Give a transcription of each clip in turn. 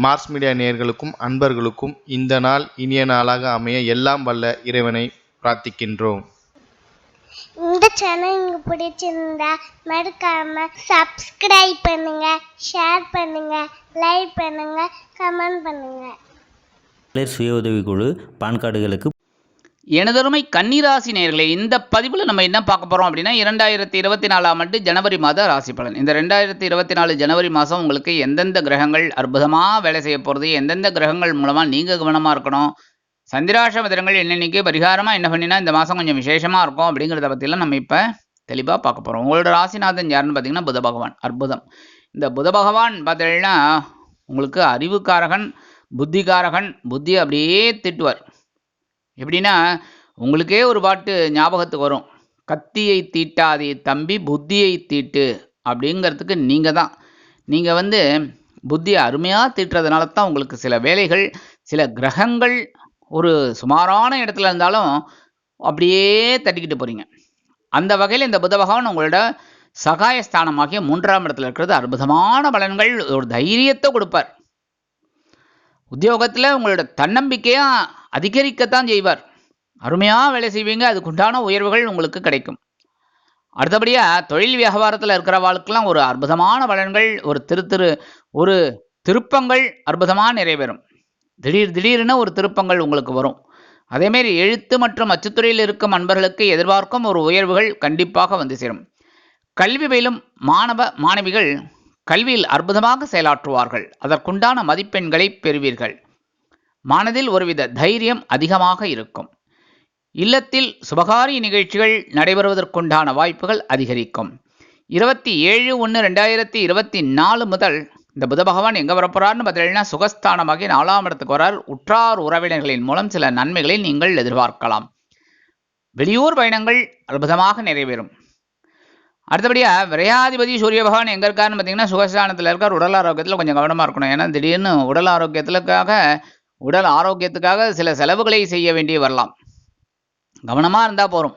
Mars media நேயர்களுக்கும் அன்பர்களுக்கும் இந்த நாள் இனிய நாளாக அமைய எல்லாம் வல்ல இறைவனை பிரார்த்திக்கின்றோம். இந்த சேனல் உங்களுக்கு பிடிச்சிருந்தா மறக்காம சப்ஸ்கிரைப் பண்ணுங்க, ஷேர் பண்ணுங்க, லைக் பண்ணுங்க, கமெண்ட் பண்ணுங்க. சுய உதவிக்குழு பான் கார்டுகளுக்கு எனதருமை கன்னிராசி நேயர்களே, இந்த பதிவில் நம்ம என்ன பார்க்க போகிறோம் அப்படின்னா 2024 ஆண்டு ஜனவரி மாத ராசி பலன். இந்த 2024 ஜனவரி மாதம் உங்களுக்கு எந்தெந்த கிரகங்கள் அற்புதமாக வேலை செய்ய போகிறது, எந்தெந்த கிரகங்கள் மூலமாக நீங்கள் கவனமாக இருக்கணும், சந்திராஷ்டம தினங்கள் என்னென்னைக்கு பரிகாரமாக என்ன பண்ணினா இந்த மாதம் கொஞ்சம் விசேஷமாக இருக்கும் அப்படிங்கிறத பற்றிலாம் நம்ம இப்போ தெளிவாக பார்க்க போகிறோம். உங்களோட ராசிநாதன் யாருன்னு பார்த்தீங்கன்னா புத பகவான். அற்புதம். இந்த புத பகவான் பார்த்தீங்கன்னா உங்களுக்கு அறிவுக்காரகன், புத்திகாரகன். புத்தி அப்படியே திட்டுவார். எப்படின்னா உங்களுக்கே ஒரு பாட்டு ஞாபகத்துக்கு வரும், கத்தியை தீட்டாதே தம்பி புத்தியை தீட்டு அப்படிங்கிறதுக்கு நீங்கள் தான். நீங்கள் புத்தியை அருமையாக தீட்டுறதுனால தான் உங்களுக்கு சில வேலைகள், சில கிரகங்கள் ஒரு சுமாரான இடத்துல இருந்தாலும் அப்படியே தட்டிக்கிட்டு போகிறீங்க. அந்த வகையில் இந்த புத பகவான் உங்களோட சகாயஸ்தானமாகிய 3ஆம் இடத்துல இருக்கிறது அற்புதமான பலன்கள், ஒரு தைரியத்தை கொடுப்பார். உத்தியோகத்தில் உங்களோட தன்னம்பிக்கையாக அதிகரிக்கத்தான் செய்வார். அருமையாக வேலை செய்வீங்க, அதுக்குண்டான உயர்வுகள் உங்களுக்கு கிடைக்கும். அடுத்தபடியாக தொழில் வியாபாரத்தில் இருக்கிறவாளுக்கெல்லாம் ஒரு அற்புதமான பலன்கள், ஒரு திருப்பங்கள் அற்புதமாக நிறைவேறும். திடீர்னு ஒரு திருப்பங்கள் உங்களுக்கு வரும். அதேமாரி எழுத்து மற்றும் அச்சுத்துறையில் இருக்கும் அன்பர்களுக்கு எதிர்பார்க்கும் ஒரு உயர்வுகள் கண்டிப்பாக வந்து சேரும். கல்வி பயிலும் மாணவிகள் கல்வியில் அற்புதமாக செயலாற்றுவார்கள். அதற்குண்டான மதிப்பெண்களை பெறுவீர்கள். மனதில் ஒருவித தைரியம் அதிகமாக இருக்கும். இல்லத்தில் சுபகாரிய நிகழ்ச்சிகள் நடைபெறுவதற்குண்டான வாய்ப்புகள் அதிகரிக்கும். 27/1/2024 முதல் இந்த புத பகவான் எங்கே வரப்போறார்னு பார்த்தீங்கன்னா சுகஸ்தானமாகி 4ஆம் இடத்துக்கு வரார். உற்றார் உறவினர்களின் மூலம் சில நன்மைகளை நீங்கள் எதிர்பார்க்கலாம். வெளியூர் பயணங்கள் அற்புதமாக நிறைவேறும். அடுத்தபடியாக விரையாதிபதி சூரிய பகவான் எங்கே இருக்காருன்னு பார்த்தீங்கன்னா சுகஸ்தானத்தில் இருக்கார். உடல் ஆரோக்கியத்தில் கொஞ்சம் கவனமாக இருக்கணும். ஏன்னா திடீர்னு உடல் ஆரோக்கியத்துக்காக சில செலவுகளை செய்ய வேண்டி வரலாம். கவனமாக இருந்தால் போகும்.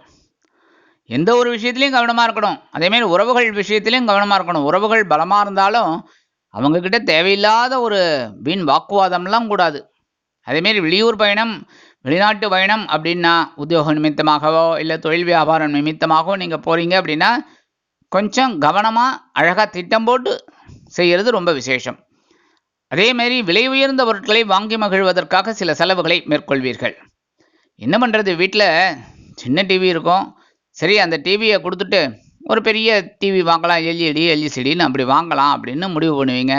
எந்த ஒரு விஷயத்துலையும் கவனமாக இருக்கணும். அதேமாரி உறவுகள் விஷயத்துலையும் கவனமாக இருக்கணும். உறவுகள் பலமாக இருந்தாலும் அவங்கக்கிட்ட தேவையில்லாத ஒரு வீண் வாக்குவாதம்லாம் கூடாது. அதேமாரி வெளியூர் பயணம், வெளிநாட்டு பயணம் அப்படின்னா உத்தியோக நிமித்தமாகவோ இல்லை தொழில் வியாபாரம் நிமித்தமாகவோ நீங்கள் போகிறீங்க அப்படின்னா கொஞ்சம் கவனமாக அழகாக திட்டம் போட்டு செய்கிறது ரொம்ப விசேஷம். அதேமாரி விலை உயர்ந்த பொருட்களை வாங்கி மகிழ்வதற்காக சில செலவுகளை மேற்கொள்வீர்கள். என்ன பண்ணுறது, வீட்டில் சின்ன டிவி இருக்கும், சரி அந்த டிவியை கொடுத்துட்டு ஒரு பெரிய டிவி வாங்கலாம், எல்இடின்னு அப்படி வாங்கலாம் அப்படின்னு முடிவு பண்ணுவீங்க.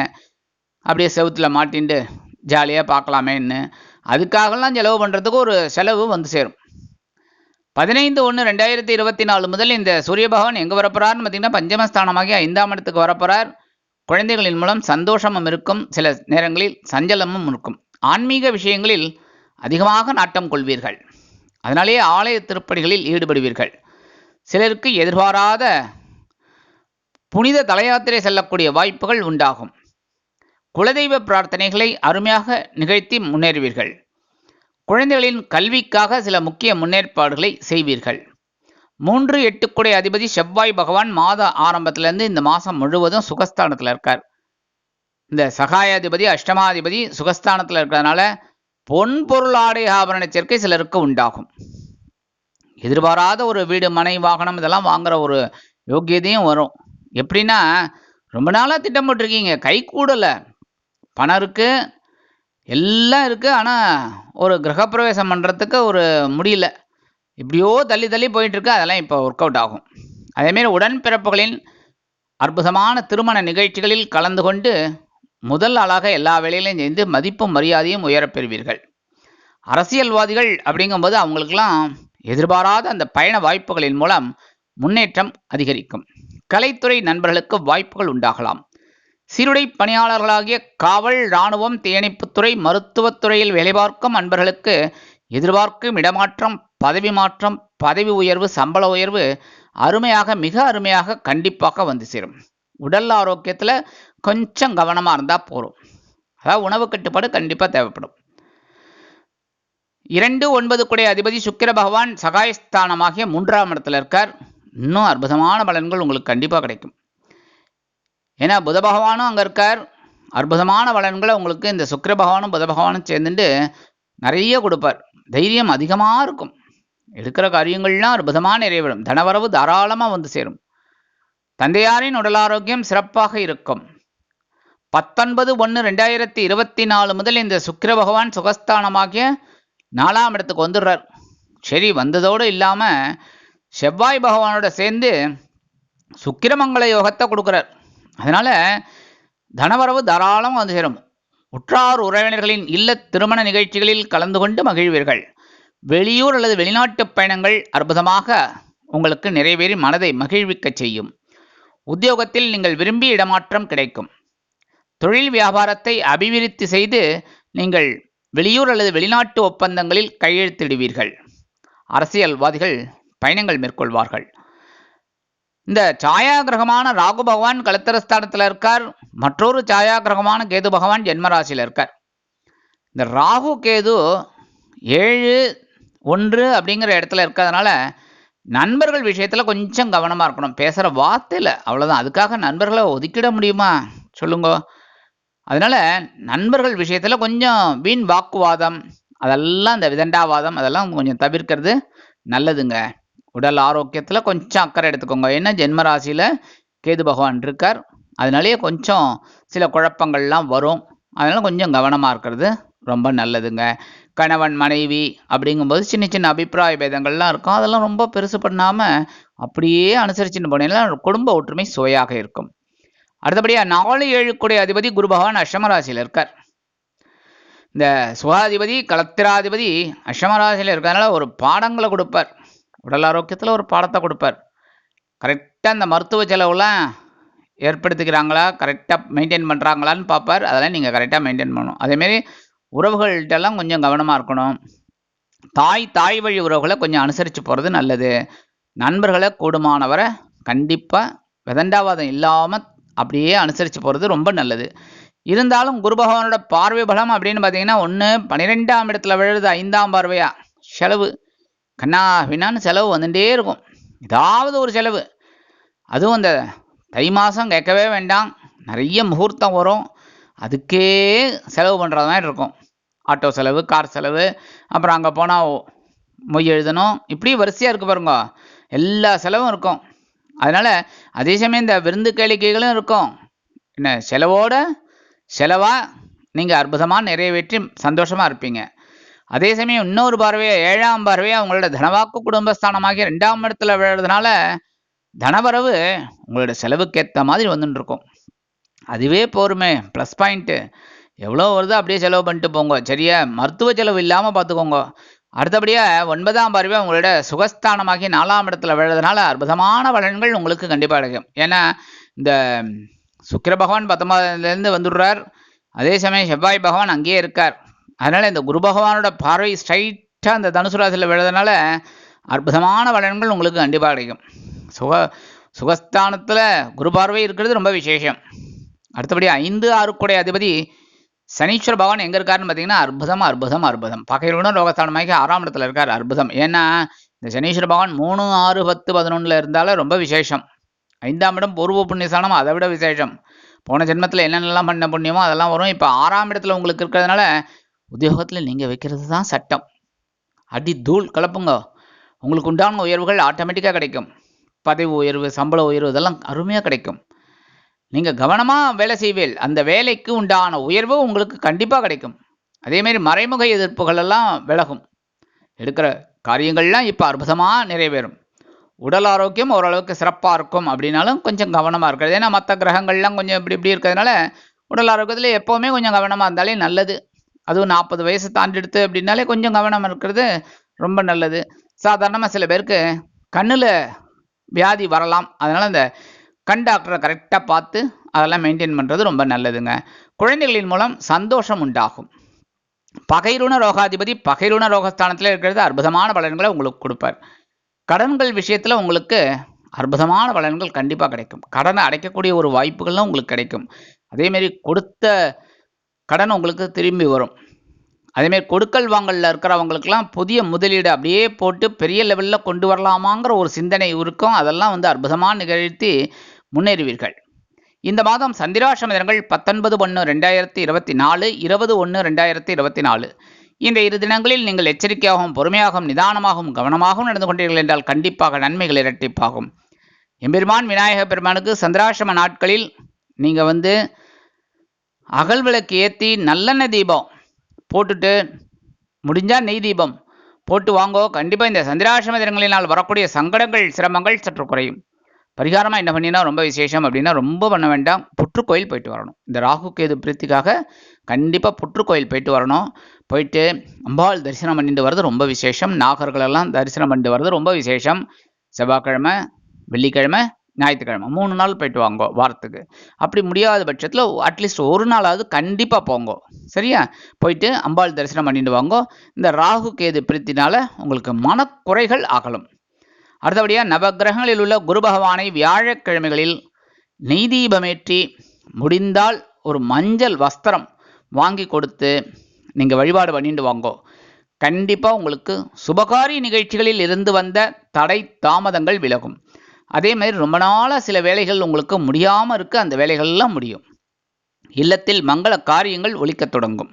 அப்படியே செவுத்தில் மாட்டின்ட்டு ஜாலியாக பார்க்கலாமேன்னு அதுக்காகலாம் செலவு பண்ணுறதுக்கு ஒரு செலவு வந்து சேரும். 15/1/2024 முதல் இந்த சூரிய பகவான் எங்கே வரப்போறாருன்னு பார்த்தீங்கன்னா பஞ்சமஸ்தானமாகி 5ஆம் இடத்துக்கு வரப்போறார். குழந்தைகளின் மூலம் சந்தோஷமும் இருக்கும், சில நேரங்களில் சஞ்சலமும் இருக்கும். ஆன்மீக விஷயங்களில் அதிகமாக நாட்டம் கொள்வீர்கள். அதனாலேயே ஆலய திருப்பணிகளில் ஈடுபடுவீர்கள். சிலருக்கு எதிர்பாராத புனித தலயாத்திரை செல்லக்கூடிய வாய்ப்புகள் உண்டாகும். குலதெய்வ பிரார்த்தனைகளை அருமையாக நிகழ்த்தி முன்னேறுவீர்கள். குழந்தைகளின் கல்விக்காக சில முக்கிய முன்னேற்பாடுகளை செய்வீர்கள். 3/8 குடை அதிபதி செவ்வாய் பகவான் மாத ஆரம்பத்திலேருந்து இந்த மாதம் முழுவதும் சுகஸ்தானத்தில் இருக்கார். இந்த சகாயாதிபதி அஷ்டமாதிபதி சுகஸ்தானத்தில் இருக்கிறதுனால பொன் பொருள் ஆடை ஆபரண சேர்க்கை சிலருக்கு உண்டாகும். எதிர்பாராத ஒரு வீடு, மனை, வாகனம் இதெல்லாம் வாங்குற ஒரு யோக்கியதையும் வரும். எப்படின்னா ரொம்ப நாளாக திட்டம் போட்டிருக்கீங்க, கை கூடலை, பணம் இருக்குது, எல்லாம் இருக்குது, ஆனால் ஒரு கிரகப்பிரவேசம் பண்ணுறதுக்கு ஒரு முடியல, இப்படியோ தள்ளி போயிட்டுருக்கு, அதெல்லாம் இப்போ ஒர்க் அவுட் ஆகும். அதேமாரி உடன்பிறப்புகளின் அற்புதமான திருமண நிகழ்ச்சிகளில் கலந்து கொண்டு முதல் ஆளாக எல்லா வேலையிலையும் சேர்ந்து மதிப்பும் மரியாதையும் உயரப்பெறுவீர்கள். அரசியல்வாதிகள் அப்படிங்கும்போது அவங்களுக்கெல்லாம் எதிர்பாராத அந்த பயண வாய்ப்புகளின் மூலம் முன்னேற்றம் அதிகரிக்கும். கலைத்துறை நண்பர்களுக்கு வாய்ப்புகள் உண்டாகலாம். சீருடை பணியாளர்களாகிய காவல், இராணுவம், தீயணைப்புத்துறை, மருத்துவத்துறையில் வேலை பார்க்கும் அன்பர்களுக்கு எதிர்பார்க்கும் இடமாற்றம், பதவி மாற்றம், பதவி உயர்வு, சம்பள உயர்வு மிக அருமையாக கண்டிப்பாக வந்து சேரும். உடல் ஆரோக்கியத்தில் கொஞ்சம் கவனமாக இருந்தால் போகும். அதாவது உணவு கட்டுப்பாடு கண்டிப்பாக தேவைப்படும். 2/9 குடை அதிபதி சுக்கிர பகவான் சகாயஸ்தானமாகிய 3ஆம் இடத்துல இருக்கார். இன்னும் அற்புதமான பலன்கள் உங்களுக்கு கண்டிப்பாக கிடைக்கும். ஏன்னா புத பகவானும் அங்கே இருக்கார், அற்புதமான பலன்களை உங்களுக்கு இந்த சுக்கிர பகவானும் புத பகவானும் சேர்ந்துட்டு நிறைய கொடுப்பார். தைரியம் அதிகமாக இருக்கும். எடுக்கிற காரியங்கள்லாம் அற்புதமாக நிறைவேறும். தனவரவு தாராளமாக வந்து சேரும். தந்தையாரின் உடல் ஆரோக்கியம் சிறப்பாக இருக்கும். 19/1/2024 முதல் இந்த சுக்கிர பகவான் சுகஸ்தானமாகிய 4ஆம் இடத்துக்கு வந்துடுறார். சரி, வந்ததோடு இல்லாமல் செவ்வாய் பகவானோட சேர்ந்து சுக்கிரமங்கல யோகத்தை கொடுக்குறார். அதனால் தனவரவு தாராளமாக வந்து சேரும். உற்றார் உறவினர்களின் இல்ல திருமண நிகழ்ச்சிகளில் கலந்து கொண்டு மகிழ்வீர்கள். வெளியூர் அல்லது வெளிநாட்டு பயணங்கள் அற்புதமாக உங்களுக்கு நிறைவேறி மனதை மகிழ்விக்க செய்யும். உத்தியோகத்தில் நீங்கள் விரும்பிய இடமாற்றம் கிடைக்கும். தொழில் வியாபாரத்தை அபிவிருத்தி செய்து நீங்கள் வெளியூர் அல்லது வெளிநாட்டு ஒப்பந்தங்களில் கையெழுத்திடுவீர்கள். அரசியல்வாதிகள் பயணங்கள் மேற்கொள்வார்கள். இந்த சாயா கிரகமான ராகு பகவான் கலத்திரஸ்தானத்தில் இருக்கார். மற்றொரு சாயா கிரகமான கேது பகவான் ஜென்மராசியில் இருக்கார். இந்த ராகு கேது 7-1 அப்படிங்கிற இடத்துல இருக்கிறதுனால நண்பர்கள் விஷயத்தில் கொஞ்சம் கவனமாக இருக்கணும். பேசுகிற வார்த்தையில் அவ்வளோதான். அதுக்காக நண்பர்களை ஒதுக்கிட முடியுமா சொல்லுங்க? அதனால் நண்பர்கள் விஷயத்தில் கொஞ்சம் வீண் வாக்குவாதம், அதெல்லாம் இந்த விதண்டாவாதம் அதெல்லாம் கொஞ்சம் தவிர்க்கிறது நல்லதுங்க. உடல் ஆரோக்கியத்தில் கொஞ்சம் அக்கறை எடுத்துக்கோங்க. ஏன்னா ஜென்மராசியில் கேது பகவான் இருக்கார். அதனாலேயே கொஞ்சம் சில குழப்பங்கள்லாம் வரும். அதனால் கொஞ்சம் கவனமாக இருக்கிறது ரொம்ப நல்லதுங்க. கணவன் மனைவி அப்படிங்கும்போது சின்ன சின்ன அபிப்பிராய பேதங்கள்லாம் இருக்கும். அதெல்லாம் ரொம்ப பெருசு பண்ணாமல் அப்படியே அனுசரிச்சுன்னு போனீங்கன்னா குடும்ப ஒற்றுமை சுவையாக இருக்கும். அடுத்தபடியாக 4-7 கூடிய அதிபதி குரு பகவான் அஷ்டமராசியில் இருக்கார். இந்த சுகாதிபதி கலத்திராதிபதி அஷ்டமராசியில் இருக்கிறதுனால ஒரு பாடங்களை கொடுப்பார். உடல் ஆரோக்கியத்தில் ஒரு பாடத்தை கொடுப்பார். கரெக்டாக அந்த மருத்துவ செலவுலாம் ஏற்படுத்திக்கிறாங்களா, கரெக்டாக மெயின்டைன் பண்ணுறாங்களான்னு பார்ப்பார். அதெல்லாம் நீங்கள் கரெக்டாக மெயின்டைன் பண்ணணும். அதேமாரி உறவுகள்கிட்டலாம் கொஞ்சம் கவனமாக இருக்கணும். தாய் வழி உறவுகளை கொஞ்சம் அனுசரித்து போகிறது நல்லது. நண்பர்களை கூடுமானவரை கண்டிப்பாக விதண்டாவாதம் இல்லாமல் அப்படியே அனுசரித்து போகிறது ரொம்ப நல்லது. இருந்தாலும் குரு பகவானோட பார்வை பலம் அப்படின்னு பார்த்தீங்கன்னா 12ஆம் இடத்துல விழுது 5ஆம் பார்வையா செலவு கண்ணா பின்னான்னு செலவு வந்துட்டே இருக்கும். ஏதாவது ஒரு செலவு. அதுவும் அந்த தை மாதம் கேட்கவே வேண்டாம். நிறைய முகூர்த்தம் வரும். அதுக்கே செலவு பண்ணுற மாதிரி இருக்கும். ஆட்டோ செலவு, கார் செலவு, அப்புறம் அங்கே போனால் மொய் எழுதணும், இப்படி வரிசையாக இருக்குது பாருங்க. எல்லா செலவும் இருக்கும். அதனால் அதே சமயம் இந்த விருந்து கேளிக்கைகளும் இருக்கும். என்ன செலவோட செலவாக நீங்கள் அற்புதமாக நிறைவேற்றி சந்தோஷமாக இருப்பீங்க. அதே சமயம் இன்னொரு பார்வையாக 7ஆம் பார்வையாக உங்களோட தனவாக்கு குடும்பஸ்தானமாகி 2ஆம் இடத்துல விழுறதுனால தனவரவு உங்களோட செலவுக்கேற்ற மாதிரி வந்துட்டு இருக்கும். அதுவே போருமே ப்ளஸ் பாயிண்ட்டு. எவ்வளோ வருதோ அப்படியே செலவு பண்ணிட்டு போங்க. சரியா? மருத்துவ செலவு இல்லாமல் பார்த்துக்கோங்க. அடுத்தபடியாக 9ஆம் பார்வையாக உங்களோட சுகஸ்தானமாகி 4ஆம் இடத்துல விழுறதுனால அற்புதமான பலன்கள் உங்களுக்கு கண்டிப்பாக கிடைக்கும். ஏன்னா இந்த சுக்கிர பகவான் 19ஆம் வந்துடுறார். அதே சமயம் செவ்வாய் பகவான் அங்கேயே இருக்கார். அதனால் இந்த குரு பகவானோட பார்வை ஸ்ட்ரைட்டாக அந்த தனுசு ராசியில் விழுறதுனால அற்புதமான பலன்கள் உங்களுக்கு கண்டிப்பாக கிடைக்கும். சுகஸ்தானத்தில் குரு பார்வை இருக்கிறது ரொம்ப விசேஷம். அடுத்தபடி 5-6 கூடிய அதிபதி சனீஸ்வர பகவான் எங்கே இருக்காருன்னு பார்த்தீங்கன்னா அற்புதம் அற்புதம் அற்புதம். பகையுடன் ரோகஸ்தானமாகி 6ஆம் இடத்துல இருக்கார். அற்புதம். ஏன்னா இந்த சனீஸ்வர பகவான் 3, 6, 10, 11 இருந்தாலும் ரொம்ப விசேஷம். 5ஆம் இடம் பூர்வ புண்ணியஸ்தானம், அதை விட விசேஷம். போன ஜென்மத்தில் என்னென்னலாம் பண்ண புண்ணியமோ அதெல்லாம் வரும். இப்போ 6ஆம் இடத்துல உங்களுக்கு இருக்கிறதுனால உத்தியோகத்தில் நீங்கள் வைக்கிறது தான் சட்டம். அடி தூள் கலப்புங்க. உங்களுக்கு உண்டான உயர்வுகள் ஆட்டோமேட்டிக்காக கிடைக்கும். பதவி உயர்வு, சம்பள உயர்வு இதெல்லாம் அருமையாக கிடைக்கும். நீங்கள் கவனமாக வேலை செய்வீல். அந்த வேலைக்கு உண்டான உயர்வு உங்களுக்கு கண்டிப்பாக கிடைக்கும். அதேமாரி மறைமுக எதிர்ப்புகள் எல்லாம் விலகும். எடுக்கிற காரியங்கள்லாம் இப்போ அற்புதமாக நிறைவேறும். உடல் ஆரோக்கியம் ஓரளவுக்கு சிறப்பாக இருக்கும். அப்படின்னாலும் கொஞ்சம் கவனமாக இருக்கிறது. ஏன்னா மற்ற கிரகங்கள்லாம் கொஞ்சம் இப்படி இருக்கிறதுனால உடல் ஆரோக்கியத்தில் எப்போவுமே கொஞ்சம் கவனமாக இருந்தாலே நல்லது. அதுவும் 40 வயசு தாண்டிடுத்து அப்படின்னாலே கொஞ்சம் கவனம் இருக்கிறது ரொம்ப நல்லது. சாதாரணமாக சில பேருக்கு கண்ணில் வியாதி வரலாம். அதனால் அந்த கண் டாக்டரை கரெக்டாக பார்த்து அதெல்லாம் மெயின்டைன் பண்ணுறது ரொம்ப நல்லதுங்க. குழந்தைகளின் மூலம் சந்தோஷம் உண்டாகும். பகைருண ரோகாதிபதி பகைருண ரோகஸ்தானத்தில் இருக்கிறது அற்புதமான பலன்களை உங்களுக்கு கொடுப்பார். கடன்கள் விஷயத்தில் உங்களுக்கு அற்புதமான பலன்கள் கண்டிப்பாக கிடைக்கும். கடனை அடைக்கக்கூடிய ஒரு வாய்ப்புகள்லாம் உங்களுக்கு கிடைக்கும். அதேமாரி கொடுத்த கடன் உங்களுக்கு திரும்பி வரும். அதேமாரி கொடுக்கல் வாங்கலில் இருக்கிறவங்களுக்கெல்லாம் புதிய முதலீடு அப்படியே போட்டு பெரிய லெவலில் கொண்டு வரலாமாங்கிற ஒரு சிந்தனை இருக்கும். அதெல்லாம் அற்புதமாக நிகழ்த்தி முன்னேறுவீர்கள். இந்த மாதம் சந்திராஷ்டம தினங்கள் 19/1/2024, 20/1/2024. இந்த இரு தினங்களில் நீங்கள் எச்சரிக்கையாகவும் பொறுமையாகவும் நிதானமாகவும் கவனமாகவும் நடந்து கொண்டீர்கள் என்றால் கண்டிப்பாக நன்மைகள் இரட்டிப்பாகும். எம்பெருமான் விநாயக பெருமானுக்கு சந்திராஷ்டம நாட்களில் நீங்கள் அகல் விளக்கு ஏற்றி நல்லெண்ணெய் தீபம் போட்டுட்டு முடிஞ்சால் நெய் தீபம் போட்டு வாங்கோ. கண்டிப்பாக இந்த சந்திராஷ்டம தினங்களினால் வரக்கூடிய சங்கடங்கள் சிரமங்கள் சற்று குறையும். பரிகாரமாக என்ன பண்ணினா ரொம்ப விசேஷம் அப்படின்னா, ரொம்ப பண்ண வேண்டாம், புற்றுக்கோயில் போயிட்டு வரணும். இந்த ராகு கேது பிரீத்திக்காக கண்டிப்பாக புற்றுக்கோயில் போயிட்டு வரணும். போயிட்டு அம்பாள் தரிசனம் பண்ணிட்டு வர்றது ரொம்ப விசேஷம். நாகர்களெல்லாம் தரிசனம் பண்ணிட்டு வர்றது ரொம்ப விசேஷம். செவ்வாய்க்கிழமை, வெள்ளிக்கிழமை, ஞாயிற்றுக்கிழமை 3 நாள் போயிட்டு வாங்கோ வாரத்துக்கு. அப்படி முடியாத பட்சத்தில் அட்லீஸ்ட் ஒரு நாளாவது கண்டிப்பாக போங்கோ. சரியா? போயிட்டு அம்பாள் தரிசனம் பண்ணிட்டு வாங்கோ. இந்த ராகு கேது பிரீத்தினால உங்களுக்கு மனக்குறைகள் அகலும். அடுத்தபடியாக நவகிரகங்களில் உள்ள குரு பகவானை வியாழக்கிழமைகளில் நெய் தீபமேற்றி முடிந்தால் ஒரு மஞ்சள் வஸ்திரம் வாங்கி கொடுத்து நீங்கள் வழிபாடு பண்ணிட்டு வாங்கோ. கண்டிப்பாக உங்களுக்கு சுபகாரி நிகழ்ச்சிகளில் இருந்து வந்த தடை தாமதங்கள் விலகும். அதே மாதிரி ரொம்ப நாளாக சில வேலைகள் உங்களுக்கு முடியாமல் இருக்குது, அந்த வேலைகள்லாம் முடியும். இல்லத்தில் மங்கள காரியங்கள் ஒலிக்கத் தொடங்கும்.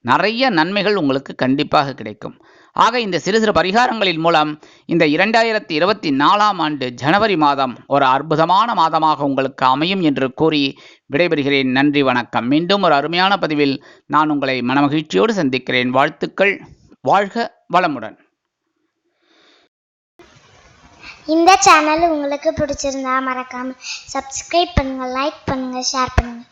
நிறைய நன்மைகள் உங்களுக்கு கண்டிப்பாக கிடைக்கும். ஆக இந்த சிறு சிறு பரிகாரங்களின் மூலம் இந்த 2024ஆம் ஆண்டு ஜனவரி மாதம் ஒரு அற்புதமான மாதமாக உங்களுக்கு அமையும் என்று கூறி விடைபெறுகிறேன். நன்றி, வணக்கம். மீண்டும் ஒரு அருமையான பதிவில் நான் உங்களை மனமகிழ்ச்சியோடு சந்திக்கிறேன். வாழ்த்துக்கள். வாழ்க வளமுடன். இந்த சேனல் உங்களுக்கு பிடிச்சிருந்தா மறக்காம சப்ஸ்கிரைப் பண்ணுங்க, லைக் பண்ணுங்க, ஷேர் பண்ணுங்க.